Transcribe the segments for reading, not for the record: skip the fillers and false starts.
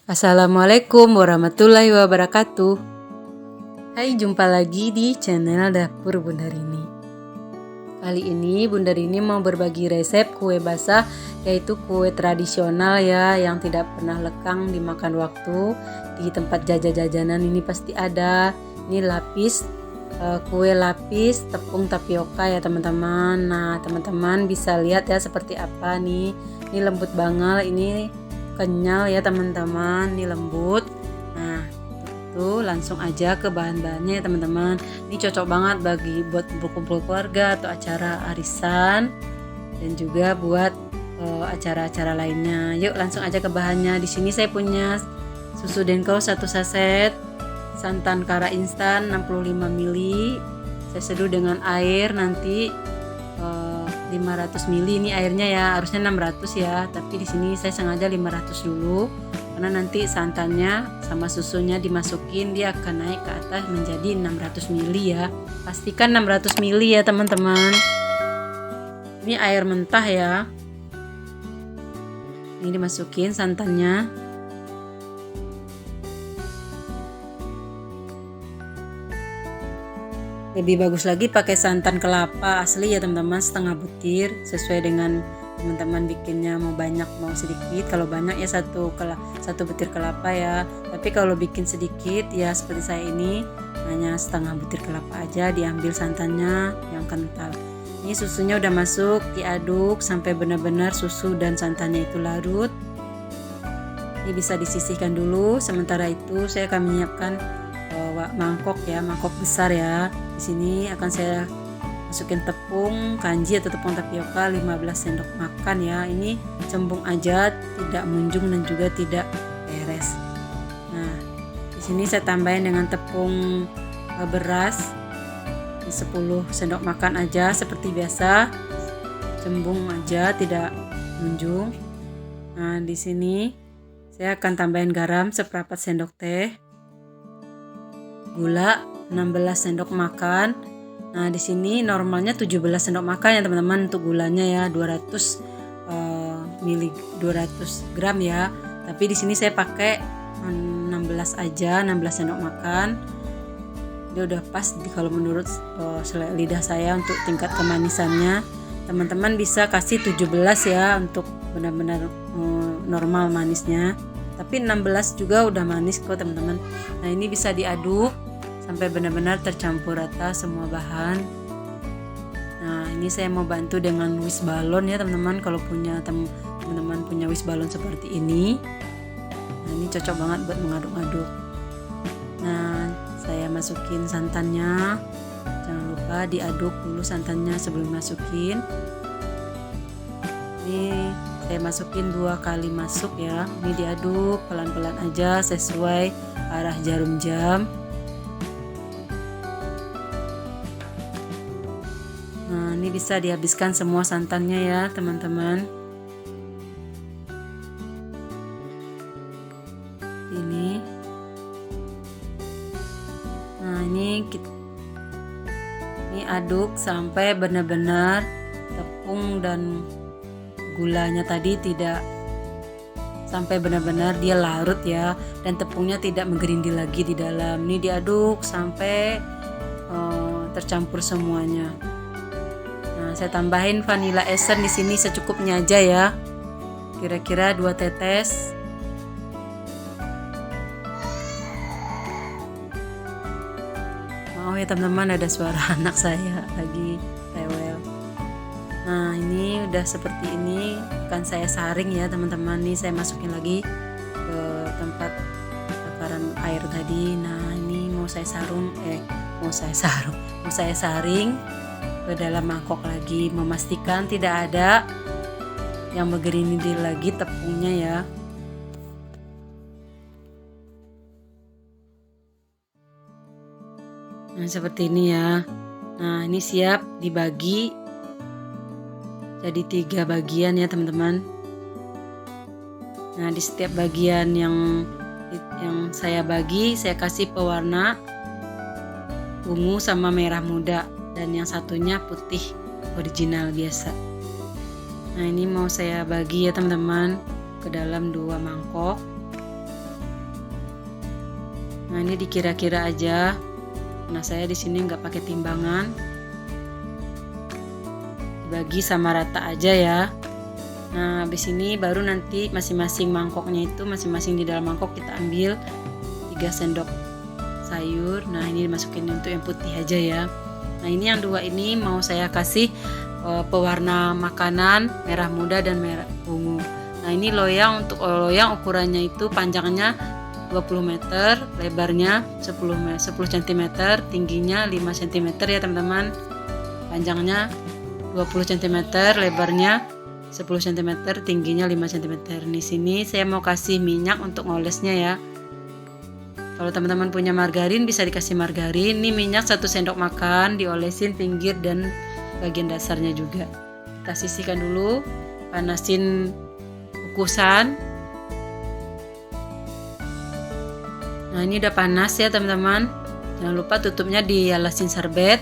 Assalamualaikum warahmatullahi wabarakatuh. Hai, jumpa lagi di channel Dapur Bunda Rini. Kali ini Bunda Rini mau berbagi resep kue basah, yaitu kue tradisional ya, yang tidak pernah lekang dimakan waktu. Di tempat jajan-jajanan ini pasti ada. Ini kue lapis tepung tapioka ya teman-teman. Nah, teman-teman bisa lihat ya seperti apa nih. Ini lembut banget, ini kenyal ya teman-teman, ini lembut. Nah, itu langsung aja ke bahan-bahannya ya teman-teman. Ini cocok banget buat berkumpul keluarga atau acara arisan dan juga buat acara-acara lainnya. Yuk langsung aja ke bahannya. Di sini saya punya susu Denko 1 saset, santan kara instan 65 ml. Saya seduh dengan air nanti 500 ml ini airnya ya, harusnya 600 ya, tapi di sini saya sengaja 500 dulu karena nanti santannya sama susunya dimasukin dia akan naik ke atas menjadi 600 ml ya. Pastikan 600 ml ya teman-teman. Ini air mentah ya. Ini dimasukin santannya. Lebih bagus lagi pakai santan kelapa asli ya teman-teman, setengah butir sesuai dengan teman-teman bikinnya, mau banyak mau sedikit. Kalau banyak ya satu butir kelapa ya, tapi kalau bikin sedikit ya seperti saya ini hanya setengah butir kelapa aja. Diambil santannya yang kental. Ini susunya udah masuk, diaduk sampai benar-benar susu dan santannya itu larut. Ini bisa disisihkan dulu. Sementara itu saya akan menyiapkan mangkok besar ya. Di sini akan saya masukin tepung kanji atau tepung tapioka 15 sendok makan ya. Ini cembung aja, tidak munjung dan juga tidak beres. Nah, di sini saya tambahin dengan tepung beras 10 sendok makan aja seperti biasa. Cembung aja, tidak munjung. Nah, di sini saya akan tambahin garam seperempat sendok teh. Gula 16 sendok makan. Nah, di sini normalnya 17 sendok makan ya teman-teman untuk gulanya ya, 200 gram ya. Tapi di sini saya pakai 16 aja, 16 sendok makan. Dia udah pas kalau menurut lidah saya untuk tingkat kemanisannya. Teman-teman bisa kasih 17 ya untuk benar-benar normal manisnya. Tapi 16 juga udah manis kok teman-teman. Nah, ini bisa diaduk sampai benar-benar tercampur rata semua bahan. Nah, ini saya mau bantu dengan whisk balon ya teman-teman. Kalau teman-teman punya whisk balon seperti ini, nah ini cocok banget buat mengaduk-aduk. Nah, saya masukin santannya. Jangan lupa diaduk dulu santannya sebelum masukin. Ini saya masukin 2 kali masuk ya. Ini diaduk pelan-pelan aja sesuai arah jarum jam. Nah, ini bisa dihabiskan semua santannya ya teman-teman. Ini. Nah, ini aduk sampai benar-benar tepung dan gulanya tadi tidak sampai benar-benar dia larut ya, dan tepungnya tidak menggerindil lagi di dalam. Ini diaduk sampai tercampur semuanya. Nah, saya tambahin vanilla essence di sini secukupnya aja ya. Kira-kira 2 tetes. Mau ya teman-teman, ada suara anak saya lagi rewel. Nah, ini udah seperti ini akan saya saring ya teman-teman. Nih saya masukin lagi ke tempat takaran air tadi. Nah, ini mau saya saring ke dalam mangkok lagi, memastikan tidak ada yang bergerindil lagi tepungnya ya. Nah, seperti ini ya. Nah, ini siap dibagi jadi 3 bagian ya teman-teman. Nah, di setiap bagian yang saya bagi, saya kasih pewarna ungu sama merah muda, dan yang satunya putih original biasa. Nah, ini mau saya bagi ya teman-teman ke dalam 2 mangkok. Nah, ini dikira-kira aja. Nah, saya di sini nggak pakai timbangan. Dibagi sama rata aja ya. Nah, habis ini baru nanti masing-masing mangkoknya itu, masing-masing di dalam mangkok kita ambil 3 sendok sayur. Nah, ini dimasukin untuk yang putih aja ya. Nah, ini yang 2 ini mau saya kasih pewarna makanan merah muda dan merah ungu. Nah, ini loyang. Untuk loyang ukurannya itu panjangnya 20 meter, lebarnya 10 cm, tingginya 5 cm ya teman-teman. Panjangnya 20 cm, lebarnya 10 cm, tingginya 5 cm. Di sini saya mau kasih minyak untuk ngolesnya ya. Kalau teman-teman punya margarin bisa dikasih margarin. Ini minyak 1 sendok makan, diolesin pinggir dan bagian dasarnya juga. Kita sisihkan dulu, panasin kukusan. Nah, ini udah panas ya teman-teman. Jangan lupa tutupnya dialasin serbet.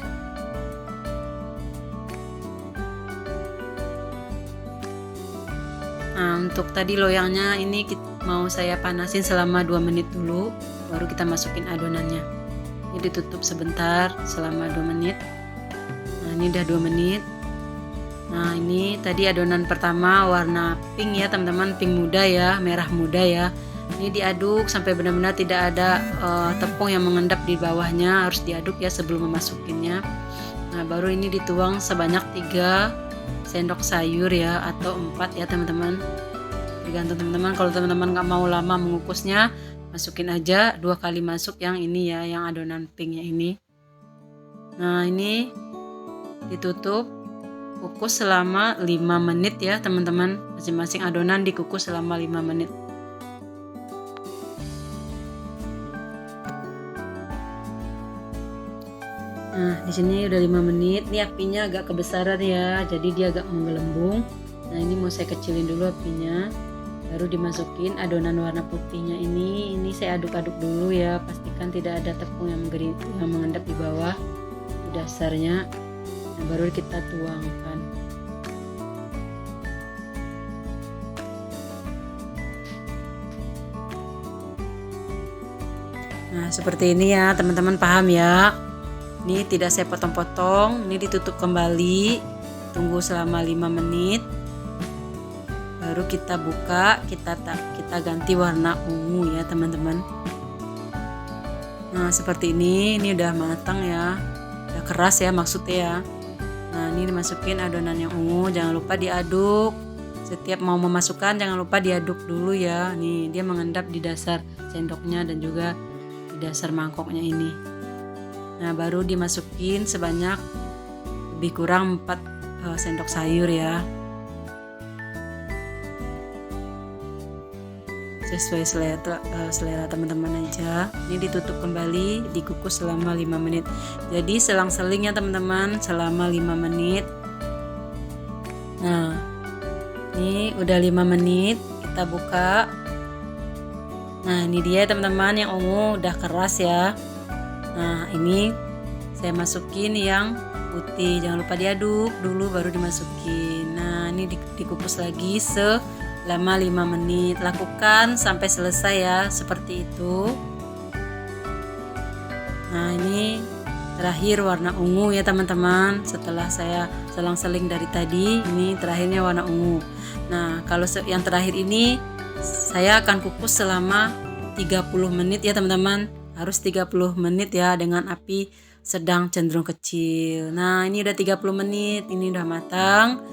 Nah, untuk tadi loyangnya ini mau saya panasin selama 2 menit dulu, baru kita masukin adonannya. Ini ditutup sebentar selama 2 menit. Nah, ini udah 2 menit. Nah, ini tadi adonan pertama warna pink ya teman-teman, pink muda ya, merah muda ya. Ini diaduk sampai benar-benar tidak ada tepung yang mengendap di bawahnya, harus diaduk ya sebelum memasukinnya. Nah, baru ini dituang sebanyak 3 sendok sayur ya, atau 4 ya teman-teman, tergantung teman-teman. Kalau teman-teman nggak mau lama mengukusnya, masukin aja 2 kali masuk yang ini ya, yang adonan pinknya ini. Nah, ini ditutup, kukus selama 5 menit ya teman-teman. Masing-masing adonan dikukus selama 5 menit. Nah, di sini udah 5 menit. Ini apinya agak kebesaran ya, jadi dia agak menggelembung. Nah, ini mau saya kecilin dulu apinya. Baru dimasukin adonan warna putihnya ini. Ini saya aduk-aduk dulu ya, pastikan tidak ada tepung yang mengendap di bawah di dasarnya. Nah, baru kita tuangkan. Nah, seperti ini ya teman-teman, paham ya. Ini tidak saya potong-potong, ini ditutup kembali, tunggu selama 5 menit. Baru kita buka, kita ganti warna ungu ya teman-teman. Nah, seperti ini udah matang ya, udah keras ya maksudnya ya. Nah, ini dimasukin adonan yang ungu, jangan lupa diaduk. Setiap mau memasukkan jangan lupa diaduk dulu ya. Nih, dia mengendap di dasar sendoknya dan juga di dasar mangkoknya ini. Nah, baru dimasukin sebanyak lebih kurang 4 sendok sayur ya. Sesuai selera teman-teman aja. Ini ditutup kembali, dikukus selama 5 menit. Jadi selang-seling ya teman-teman, selama 5 menit. Nah, ini udah 5 menit, kita buka. Nah, ini dia teman-teman, yang ungu udah keras ya. Nah, ini saya masukin yang putih, jangan lupa diaduk dulu baru dimasukin. Nah, ini dikukus lagi selama 5 menit. Lakukan sampai selesai ya, seperti itu. Nah, ini terakhir warna ungu ya teman-teman. Setelah saya selang-seling dari tadi, ini terakhirnya warna ungu. Nah, kalau yang terakhir ini saya akan kukus selama 30 menit ya teman-teman. Harus 30 menit ya, dengan api sedang cenderung kecil. Nah, ini udah 30 menit, ini udah matang.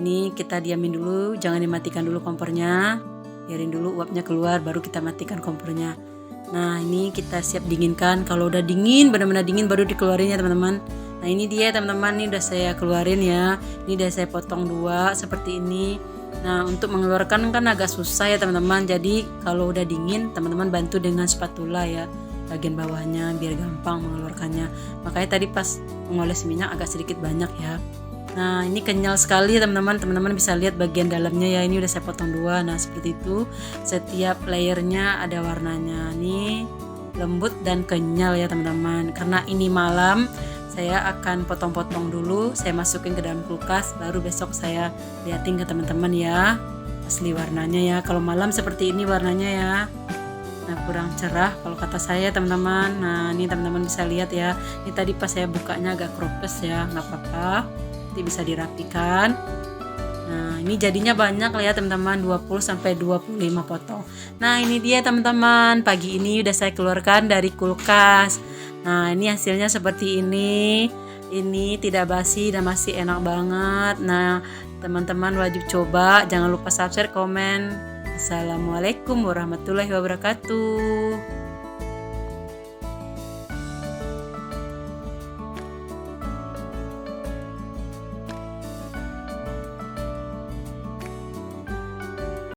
Ini kita diamin dulu, jangan dimatikan dulu kompornya. Biarin dulu uapnya keluar, baru kita matikan kompornya. Nah, ini kita siap dinginkan. Kalau udah dingin, benar-benar dingin, baru dikeluarin ya teman-teman. Nah, ini dia teman-teman, ini udah saya keluarin ya. Ini udah saya potong 2 seperti ini. Nah, untuk mengeluarkan kan agak susah ya teman-teman. Jadi kalau udah dingin, teman-teman bantu dengan spatula ya, bagian bawahnya biar gampang mengeluarkannya. Makanya tadi pas mengoles minyak agak sedikit banyak ya. Nah, ini kenyal sekali teman-teman. Teman-teman bisa lihat bagian dalamnya ya. Ini udah saya potong 2. Nah, seperti itu. Setiap layernya ada warnanya. Nih, lembut dan kenyal ya teman-teman. Karena ini malam, saya akan potong-potong dulu. Saya masukin ke dalam kulkas. Baru besok saya liatin ke teman-teman ya asli warnanya ya. Kalau malam seperti ini warnanya ya. Nah, kurang cerah kalau kata saya teman-teman. Nah, ini teman-teman bisa lihat ya. Ini tadi pas saya bukanya agak kropes ya, nggak apa-apa. Nanti bisa dirapikan. Nah, ini jadinya banyak lah ya teman-teman, 20 sampai 25 potong. Nah, ini dia teman-teman. Pagi ini udah saya keluarkan dari kulkas. Nah, ini hasilnya seperti ini. Ini tidak basi dan masih enak banget. Nah, teman-teman wajib coba. Jangan lupa subscribe, komen. Assalamualaikum warahmatullahi wabarakatuh.